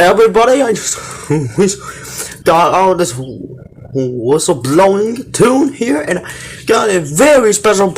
everybody, I just got all this whistle blowing tune here, and I got a very special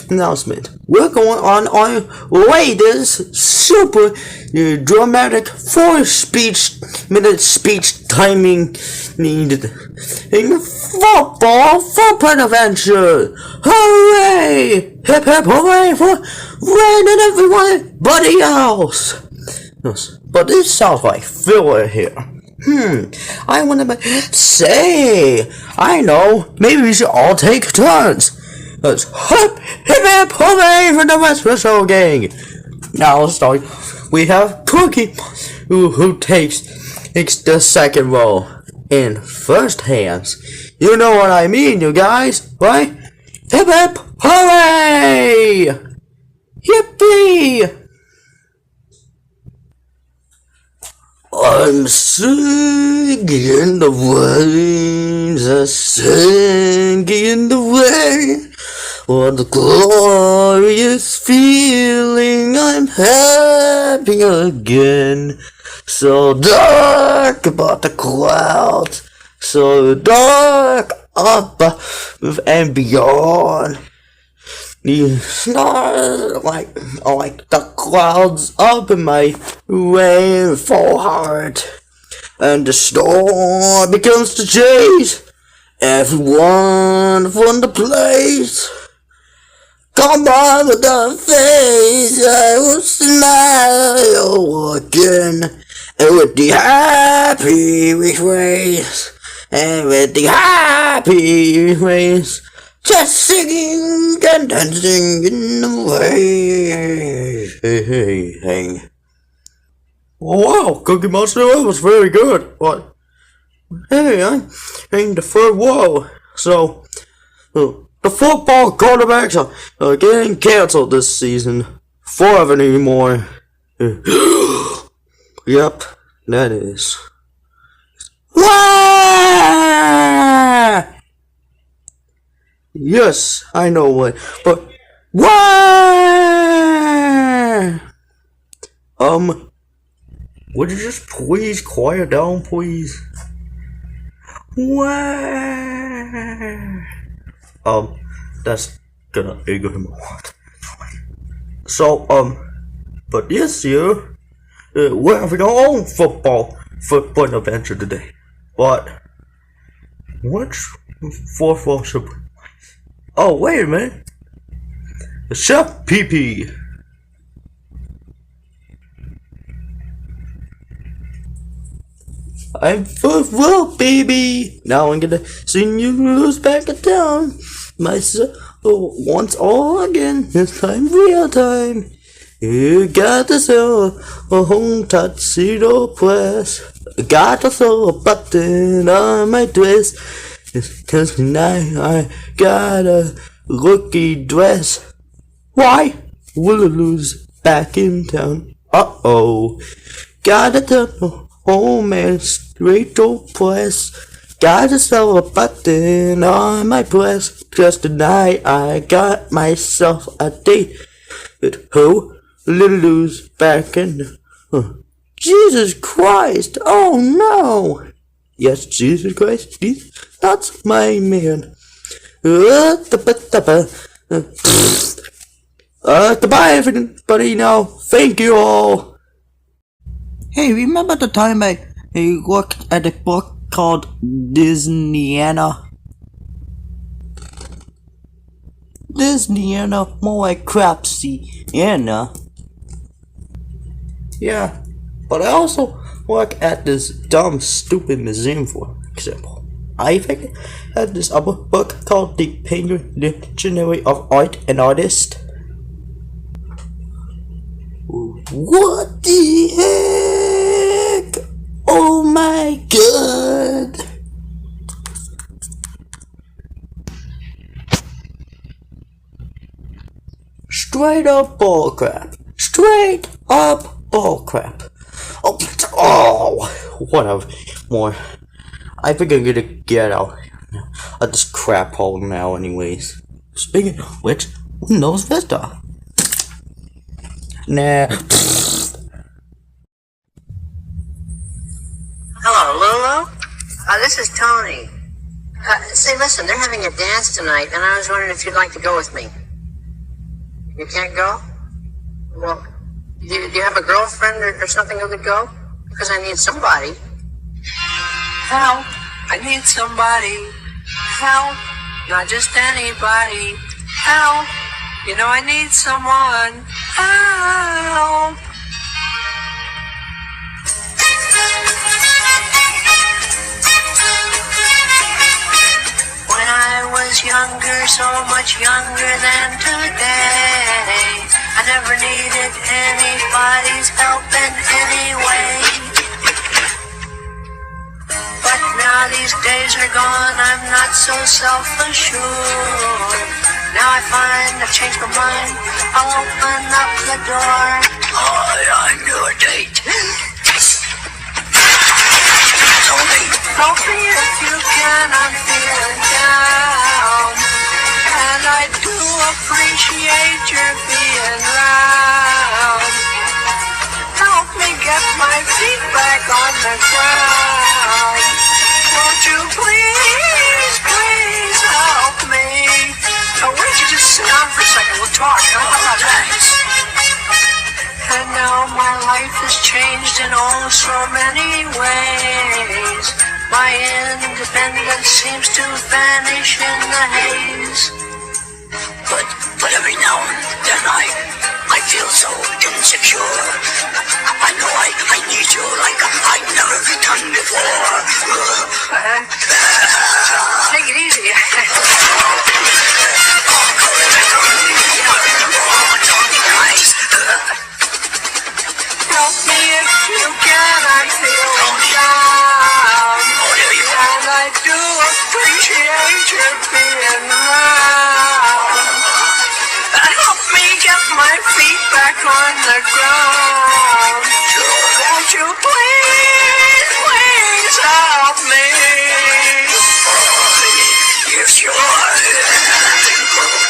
announcement. We're going on our latest super dramatic 4-minute speech timing needed in football adventure. Hooray! Hip hip hooray for Red and everybody else. Yes, but this sounds like filler here. I wanna say, I know, maybe we should all take turns. Let's hip hip hooray for the REDS1STSHOW gang. Now let's start. We have Cookie, who takes the second role in first hands. You know what I mean, you guys, right? Hip hip hooray! Yippee! I'm singing the rains, I'm singing the rain. What a glorious feeling, I'm happy again. So dark about the clouds, so dark up and beyond. It's not like the clouds up in my rainfall heart, and the storm begins to chase everyone from the place. Come on with the face, I will smile again, and with the happy face, and with the happy face. Just singing and dancing in the way. Hey. Wow, Cookie Monster, that was very good. What? Hey, I'm in the third wall. So, the football quarterbacks are getting canceled this season. 4 of it anymore. Yep, that is. Wah! Yes, I know what, but why? Would you just please quiet down, please? Why? That's gonna anger him a lot. So, but this year, we're having our own football adventure today. But which football should? Oh, wait a minute. Chef PP. I'm full, baby. Now I'm gonna sing you lose back in town. Myself once all again. This time real time. You got to throw a home tuxedo press. Got to throw a button on my dress. Cause tonight I got a rookie dress. Why? Will lose back in town. Uh-oh. Gotta turn home and straight to press. Gotta sew a button on my dress. Cause tonight I got myself a date. Who? Little lose back in. Jesus Christ! Oh no! Yes, Jesus Christ, that's my man. Goodbye, everybody. Now, thank you all. Hey, remember the time I looked at a book called Disneyana? Disneyana, more like Crapsy-ana. Yeah, but I also look at this dumb, stupid museum, for example. I think at this other book called The Penguin Dictionary of Art and Artist. What the heck? Oh my god! Straight up bullcrap. Straight up bullcrap. Oh, whatever. More. I think I'm gonna get out of this crap hole now, anyways. Speaking of which, Windows Vista. Nah. Hello? This is Tony. Say, listen, they're having a dance tonight, and I was wondering if you'd like to go with me. You can't go? Well, do you have a girlfriend or something who could go? Because I need somebody. Help! I need somebody. Help! Not just anybody. Help! You know I need someone. Help! When I was younger, so much younger than today, I never needed anybody's help in any way. But now these days are gone, I'm not so self-assured. Now I find I've changed my mind, I'll open up the door. I knew a date. Help me if you can, I'm feeling down. And I do appreciate your being round. Help me get my feet back on the ground. Won't you please, please help me? Now, why don't you just sit down for a second, we'll talk, huh? How about that? And now my life has changed in oh so many ways. My independence seems to vanish in the haze. But every now and then I feel so insecure. I know I need you like I've never done before. Take it easy. Help me if you can, I'm feeling down. And I do appreciate your being around. Help me get my feet back on the ground. Won't you please, please help me? Yes, you are.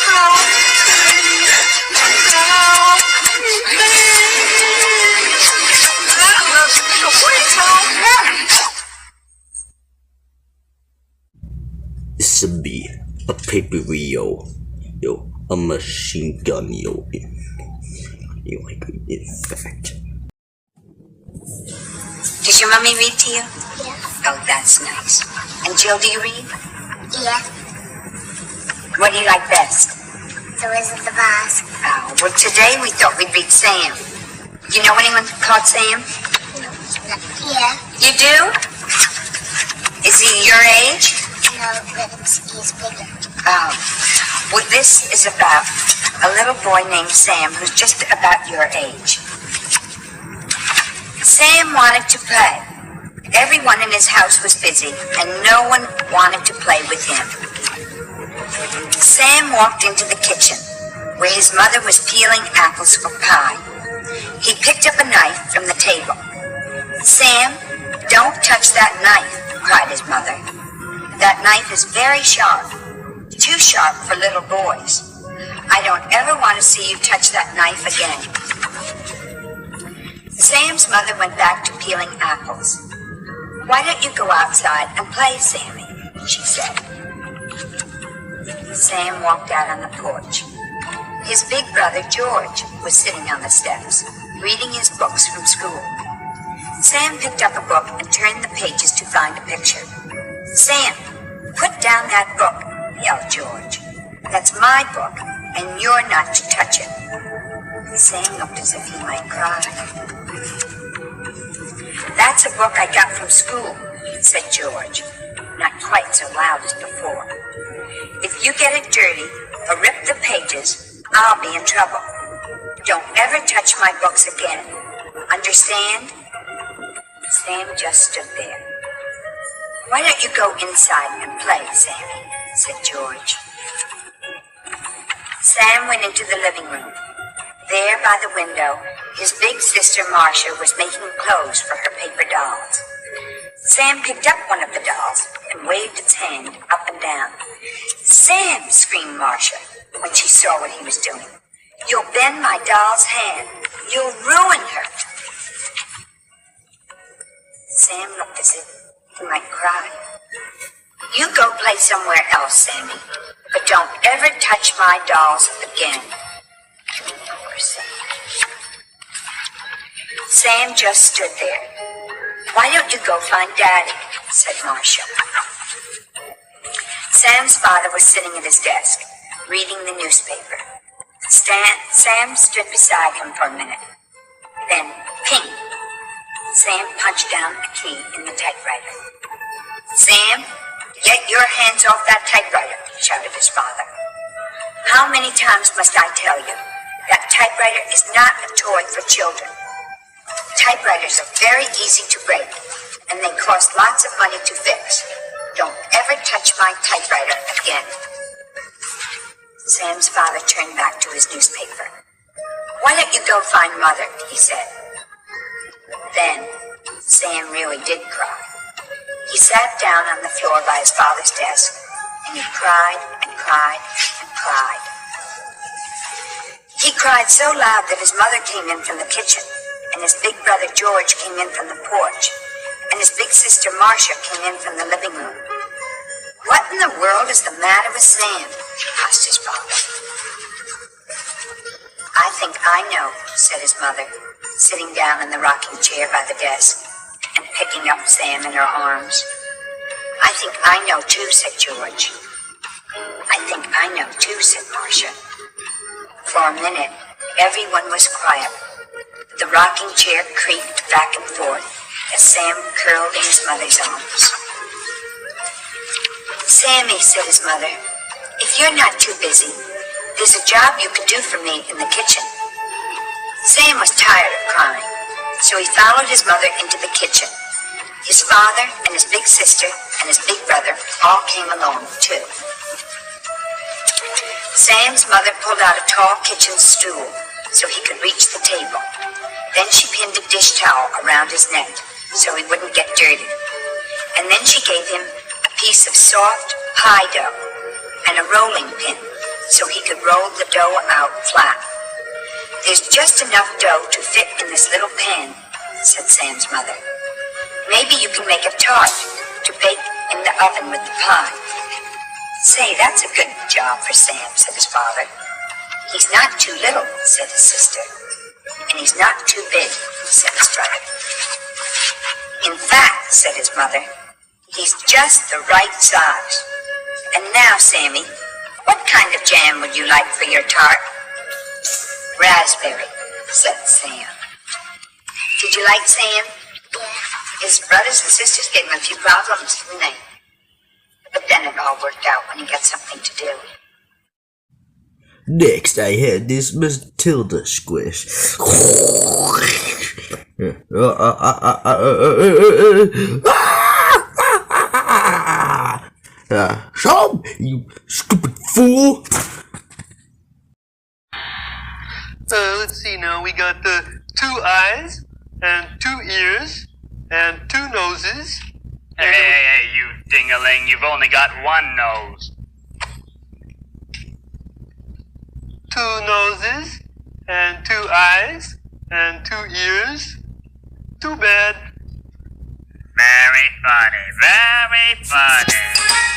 Help me. Help me. This would be a paper yo, a machine gun, yo, like in fact. Does your mommy read to you? Yeah. Oh, that's nice. And Jill, do you read? Yeah. What do you like best? The Wizard of Oz. Oh, well, today we thought we'd read Sam. Do you know anyone called Sam? Yeah. You do? Is he your age? No, but he's bigger. Oh. Well, this is about a little boy named Sam who's just about your age. Sam wanted to play. Everyone in his house was busy, and no one wanted to play with him. Sam walked into the kitchen, where his mother was peeling apples for pie. He picked up a knife from the table. "Sam, don't touch that knife," cried his mother. "That knife is very sharp, too sharp for little boys. I don't ever want to see you touch that knife again." Sam's mother went back to peeling apples. "Why don't you go outside and play, Sammy?" she said. Sam walked out on the porch. His big brother, George, was sitting on the steps, reading his books from school. Sam picked up a book and turned the pages to find a picture. "Sam, put down that book," yelled George. "That's my book, and you're not to touch it." Sam looked as if he might cry. "That's a book I got from school," said George, not quite so loud as before. "If you get it dirty or rip the pages, I'll be in trouble. Don't ever touch my books again. Understand?" Sam just stood there. "Why don't you go inside and play, Sammy?" said George. Sam went into the living room. There by the window, his big sister Marcia was making clothes for her paper dolls. Sam picked up one of the dolls and waved its hand up and down. "Sam!" screamed Marcia when she saw what he was doing. "You'll bend my doll's hand. You'll ruin her." Sam looked as if he somewhere else, Sammy. But don't ever touch my dolls again. Poor Sam. Sam just stood there. Why don't you go find Daddy? Said Marcia. Sam's father was sitting at his desk, reading the newspaper. Sam stood beside him for a minute. Then, ping! Sam punched down a key in the typewriter. Sam, get your hands off that typewriter, shouted his father. How many times must I tell you? That typewriter is not a toy for children. Typewriters are very easy to break, and they cost lots of money to fix. Don't ever touch my typewriter again. Sam's father turned back to his newspaper. Why don't you go find Mother, he said. Then, Sam really did cry. He sat down on the floor by his father's desk, and he cried and cried and cried. He cried so loud that his mother came in from the kitchen, and his big brother George came in from the porch, and his big sister Marcia came in from the living room. What in the world is the matter with Sam? Asked his father. I think I know, said his mother, sitting down in the rocking chair by the desk and picking up Sam in her arms. I think I know too, said George. I think I know too, said Marcia. For a minute, everyone was quiet. The rocking chair creaked back and forth as Sam curled in his mother's arms. Sammy, said his mother, if you're not too busy, there's a job you could do for me in the kitchen. Sam was tired of crying, so he followed his mother into the kitchen. His father and his big sister and his big brother all came along, too. Sam's mother pulled out a tall kitchen stool so he could reach the table. Then she pinned a dish towel around his neck so he wouldn't get dirty. And then she gave him a piece of soft pie dough and a rolling pin so he could roll the dough out flat. There's just enough dough to fit in this little pan, said Sam's mother. Maybe you can make a tart to bake in the oven with the pie. Say, that's a good job for Sam, said his father. He's not too little, said his sister. And he's not too big, said his brother. In fact, said his mother, he's just the right size. And now, Sammy, what kind of jam would you like for your tart? Raspberry, said Sam. Did you like Sam? His brothers and sisters gave him a few problems, didn't they? But then it all worked out when he got something to do. Next, I had this Matilda squish. Shum, you stupid fool! Let's see now. We got 2 eyes and 2 ears and 2 noses. Hey, you ding-a-ling, you've only got 1 nose. 2 noses and 2 eyes and 2 ears. Too bad. Very funny, very funny.